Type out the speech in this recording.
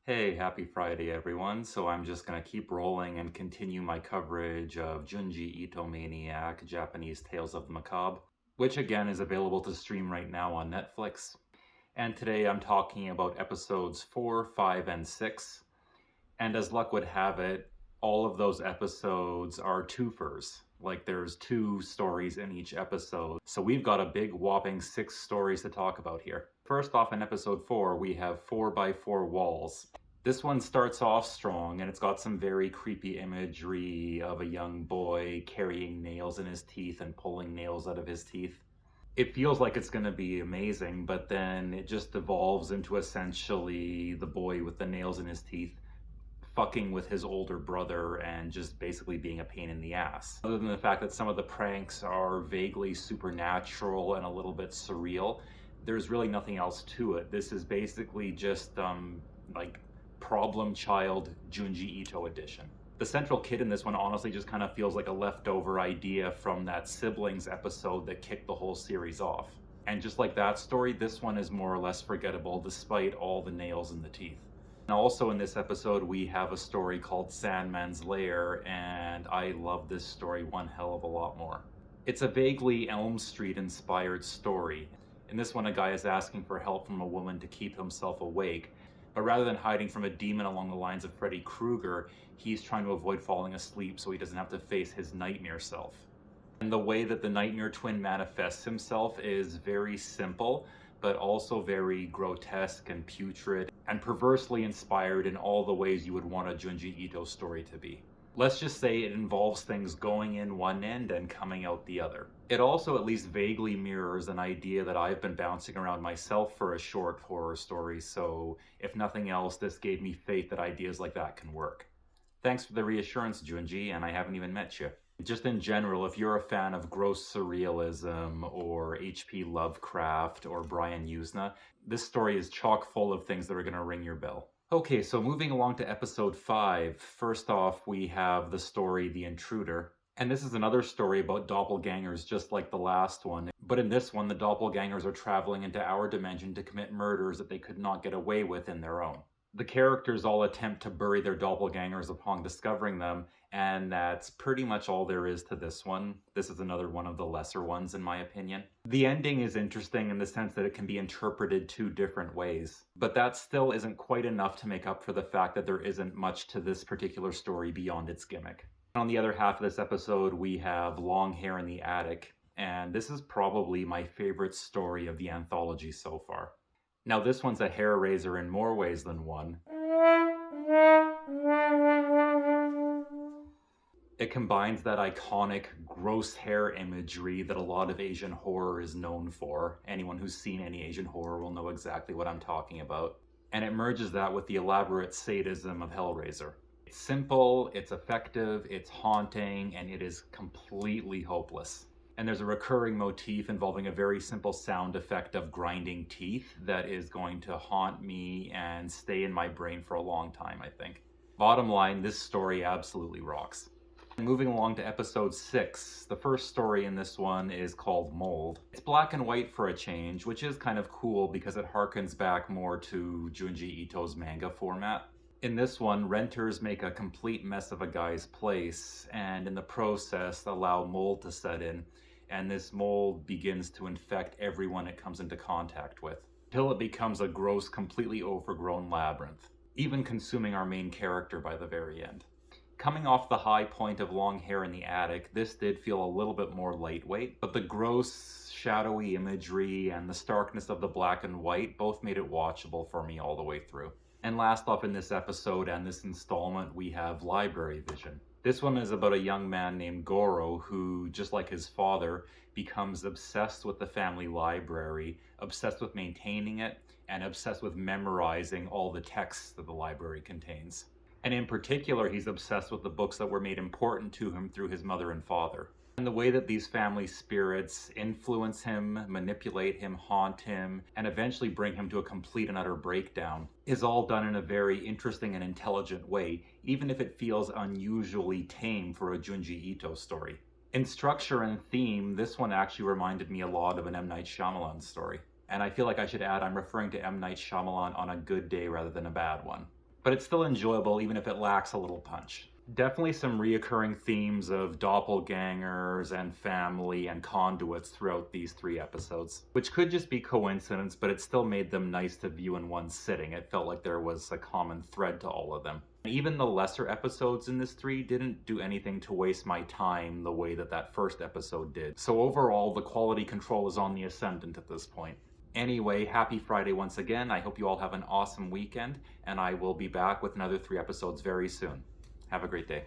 Hey, happy Friday, everyone. So I'm just going to keep rolling and continue my coverage of Junji Ito Maniac, Japanese Tales of the Macabre, which again is available to stream right now on Netflix. And today I'm talking about episodes 4, 5, and 6. And as luck would have it, all of those episodes are twofers. Like there's two stories in each episode. So we've got a big whopping 6 stories to talk about here. First off, in episode 4, we have 4x4 walls. This one starts off strong and it's got some very creepy imagery of a young boy carrying nails in his teeth and pulling nails out of his teeth. It feels like it's going to be amazing, but then it just evolves into essentially the boy with the nails in his teeth fucking with his older brother and just basically being a pain in the ass. Other than the fact that some of the pranks are vaguely supernatural and a little bit surreal, there's really nothing else to it. This is basically just like problem child Junji Ito edition. The central kid in this one honestly just kind of feels like a leftover idea from that siblings episode that kicked the whole series off. And just like that story, this one is more or less forgettable despite all the nails in the teeth. And also in this episode, we have a story called Sandman'S Lair, and I love this story one hell of a lot more. It's a vaguely Elm Street inspired story. In this one, a guy is asking for help from a woman to keep himself awake, but rather than hiding from a demon along the lines of Freddy Krueger, he's trying to avoid falling asleep so he doesn't have to face his nightmare self. And the way that the nightmare twin manifests himself is very simple, but also very grotesque and putrid, and perversely inspired in all the ways you would want a Junji Ito story to be. Let's just say it involves things going in one end and coming out the other. It also at least vaguely mirrors an idea that I've been bouncing around myself for a short horror story, so if nothing else, this gave me faith that ideas like that can work. Thanks for the reassurance, Junji, and I haven't even met you. Just in general, if you're a fan of gross surrealism or H.P. Lovecraft or Brian Usna, this story is chock full of things that are going to ring your bell. Okay, so moving along to episode 5. First off, we have the story The Intruder. And this is another story about doppelgangers just like the last one. But in this one, the doppelgangers are traveling into our dimension to commit murders that they could not get away with in their own. The characters all attempt to bury their doppelgangers upon discovering them, and that's pretty much all there is to this one. This is another one of the lesser ones, in my opinion. The ending is interesting in the sense that it can be interpreted 2 different ways, but that still isn't quite enough to make up for the fact that there isn't much to this particular story beyond its gimmick. On the other half of this episode, we have Long Hair in the Attic, and this is probably my favorite story of the anthology so far. Now this one's a hair raiser in more ways than one. It combines that iconic gross hair imagery that a lot of Asian horror is known for. Anyone who's seen any Asian horror will know exactly what I'm talking about. And it merges that with the elaborate sadism of Hellraiser. It's simple, it's effective, it's haunting, and it is completely hopeless. And there's a recurring motif involving a very simple sound effect of grinding teeth that is going to haunt me and stay in my brain for a long time, I think. Bottom line, this story absolutely rocks. Moving along to episode 6, the first story in this one is called Mold. It's black and white for a change, which is kind of cool because it harkens back more to Junji Ito's manga format. In this one, renters make a complete mess of a guy's place, and in the process allow mold to set in, and this mold begins to infect everyone it comes into contact with, till it becomes a gross, completely overgrown labyrinth, even consuming our main character by the very end. Coming off the high point of Long Hair in the Attic, this did feel a little bit more lightweight, but the gross, shadowy imagery and the starkness of the black and white both made it watchable for me all the way through. And last off in this episode and this installment, we have Library Vision. This one is about a young man named Goro who, just like his father, becomes obsessed with the family library, obsessed with maintaining it, and obsessed with memorizing all the texts that the library contains. And in particular, he's obsessed with the books that were made important to him through his mother and father. And the way that these family spirits influence him, manipulate him, haunt him, and eventually bring him to a complete and utter breakdown is all done in a very interesting and intelligent way, even if it feels unusually tame for a Junji Ito story. In structure and theme, this one actually reminded me a lot of an M. Night Shyamalan story. And I feel like I should add I'm referring to M. Night Shyamalan on a good day rather than a bad one. but it's still enjoyable even if it lacks a little punch. Definitely some reoccurring themes of doppelgangers and family and conduits throughout these 3 episodes, which could just be coincidence, but it still made them nice to view in one sitting. It felt like there was a common thread to all of them. Even the lesser episodes in this 3 didn't do anything to waste my time the way that that first episode did. So overall, the quality control is on the ascendant at this point. Anyway, happy Friday once again. I hope you all have an awesome weekend, and I will be back with another 3 episodes very soon. Have a great day.